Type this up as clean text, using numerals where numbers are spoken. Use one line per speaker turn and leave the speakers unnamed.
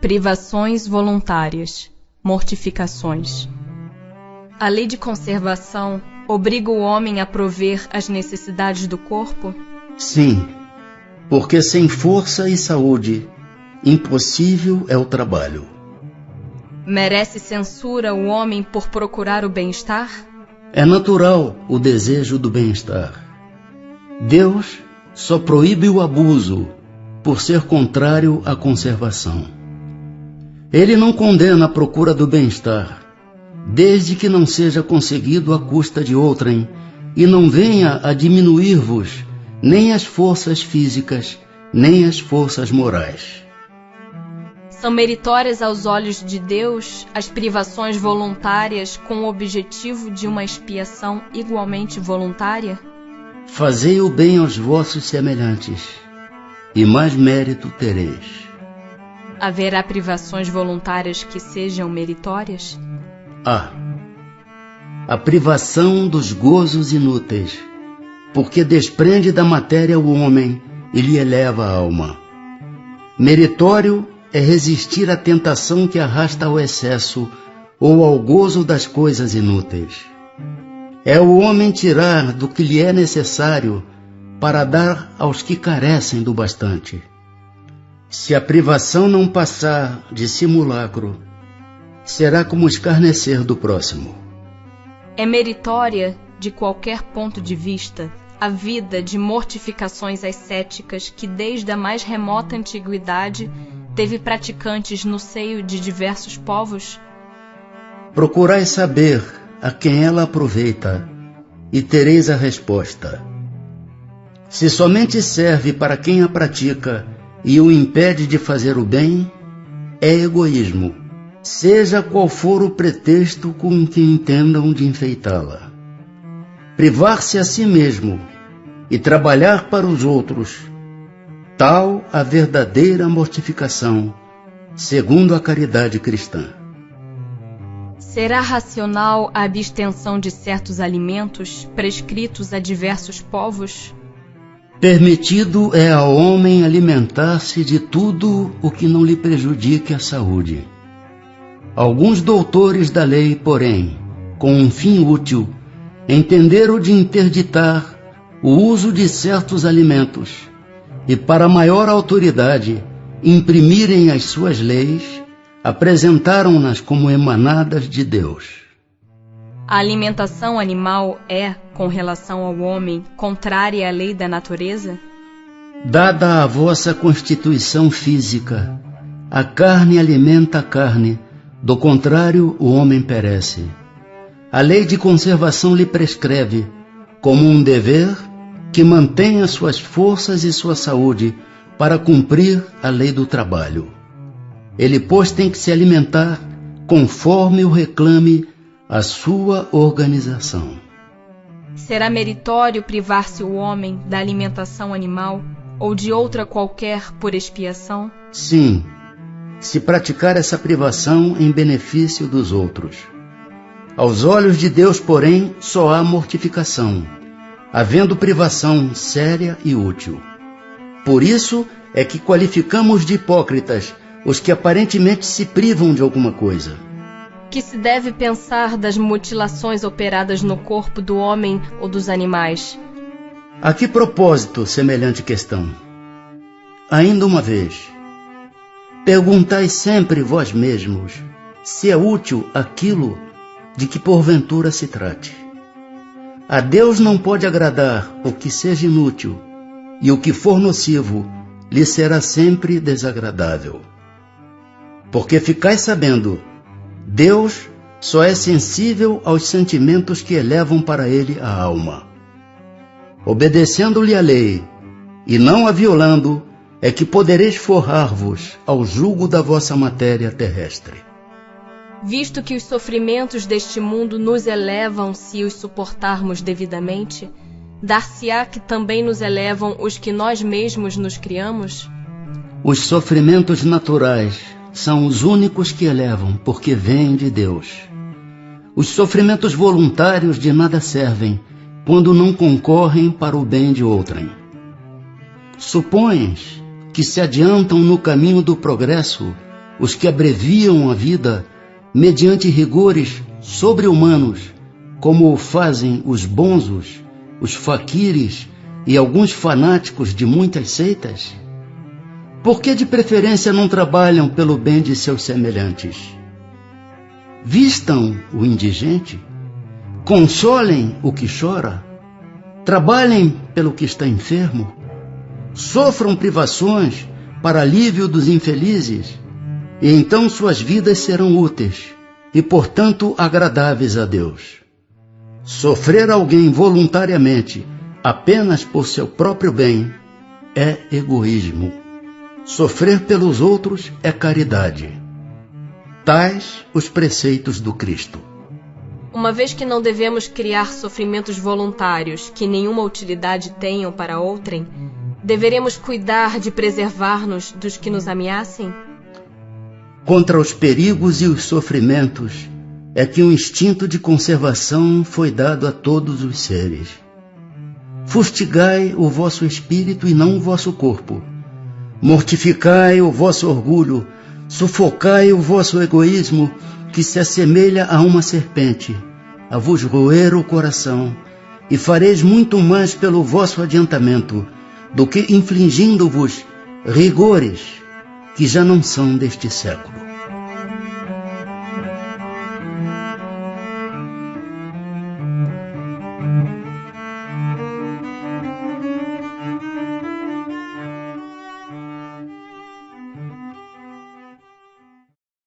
Privações voluntárias, mortificações. A lei de conservação obriga o homem a prover as necessidades do corpo?
Sim, porque sem força e saúde, impossível é o trabalho.
Merece censura o homem por procurar o bem-estar?
É natural o desejo do bem-estar. Deus só proíbe o abuso por ser contrário à conservação. Ele não condena a procura do bem-estar, desde que não seja conseguido à custa de outrem e não venha a diminuir-vos nem as forças físicas, nem as forças morais.
São meritórias aos olhos de Deus as privações voluntárias com o objetivo de uma expiação igualmente voluntária?
Fazei o bem aos vossos semelhantes, e mais mérito tereis.
Haverá privações voluntárias que sejam meritórias?
A privação dos gozos inúteis, porque desprende da matéria o homem e lhe eleva a alma. Meritório é resistir à tentação que arrasta ao excesso ou ao gozo das coisas inúteis. É o homem tirar do que lhe é necessário para dar aos que carecem do bastante. Se a privação não passar de simulacro, será como escarnecer do próximo.
É meritória, de qualquer ponto de vista, a vida de mortificações ascéticas que desde a mais remota antiguidade teve praticantes no seio de diversos povos?
Procurai saber a quem ela aproveita e tereis a resposta. Se somente serve para quem a pratica e o impede de fazer o bem, é egoísmo, seja qual for o pretexto com que entendam de enfeitá-la. Privar-se a si mesmo e trabalhar para os outros, tal a verdadeira mortificação, segundo a caridade cristã.
Será racional a abstenção de certos alimentos prescritos a diversos povos?
Permitido é ao homem alimentar-se de tudo o que não lhe prejudique a saúde. Alguns doutores da lei, porém, com um fim útil, entenderam de interditar o uso de certos alimentos e, para maior autoridade, imprimirem as suas leis, apresentaram-nas como emanadas de Deus.
A alimentação animal é, com relação ao homem, contrária à lei da natureza?
Dada a vossa constituição física, a carne alimenta a carne, do contrário o homem perece. A lei de conservação lhe prescreve, como um dever, que mantenha suas forças e sua saúde para cumprir a lei do trabalho. Ele, pois, tem que se alimentar conforme o reclame a sua organização.
Será meritório privar-se o homem da alimentação animal ou de outra qualquer por expiação?
Sim, se praticar essa privação em benefício dos outros. Aos olhos de Deus, porém, só há mortificação, havendo privação séria e útil. Por isso é que qualificamos de hipócritas os que aparentemente se privam de alguma coisa.
Que se deve pensar das mutilações operadas no corpo do homem ou dos animais?
A que propósito semelhante questão? Ainda uma vez, perguntai sempre vós mesmos se é útil aquilo de que porventura se trate. A Deus não pode agradar o que seja inútil, e o que for nocivo lhe será sempre desagradável. Porque ficais sabendo, Deus só é sensível aos sentimentos que elevam para ele a alma. Obedecendo-lhe a lei, e não a violando, é que podereis forrar-vos ao jugo da vossa matéria terrestre.
Visto que os sofrimentos deste mundo nos elevam se os suportarmos devidamente, dar-se-á que também nos elevam os que nós mesmos nos criamos?
Os sofrimentos naturais são os únicos que elevam, porque vêm de Deus. Os sofrimentos voluntários de nada servem, quando não concorrem para o bem de outrem. Supões que se adiantam no caminho do progresso os que abreviam a vida mediante rigores sobre-humanos, como o fazem os bonzos, os faquires e alguns fanáticos de muitas seitas? Por que de preferência não trabalham pelo bem de seus semelhantes? Vistam o indigente, consolem o que chora, trabalhem pelo que está enfermo, sofram privações para alívio dos infelizes, e então suas vidas serão úteis e, portanto, agradáveis a Deus. Sofrer alguém voluntariamente apenas por seu próprio bem é egoísmo. Sofrer pelos outros é caridade. Tais os preceitos do Cristo.
Uma vez que não devemos criar sofrimentos voluntários que nenhuma utilidade tenham para outrem, deveremos cuidar de preservar-nos dos que nos ameacem?
Contra os perigos e os sofrimentos é que um instinto de conservação foi dado a todos os seres. Fustigai o vosso espírito e não o vosso corpo. Mortificai o vosso orgulho, sufocai o vosso egoísmo, que se assemelha a uma serpente, a vos roer o coração, e fareis muito mais pelo vosso adiantamento, do que infligindo-vos rigores que já não são deste século.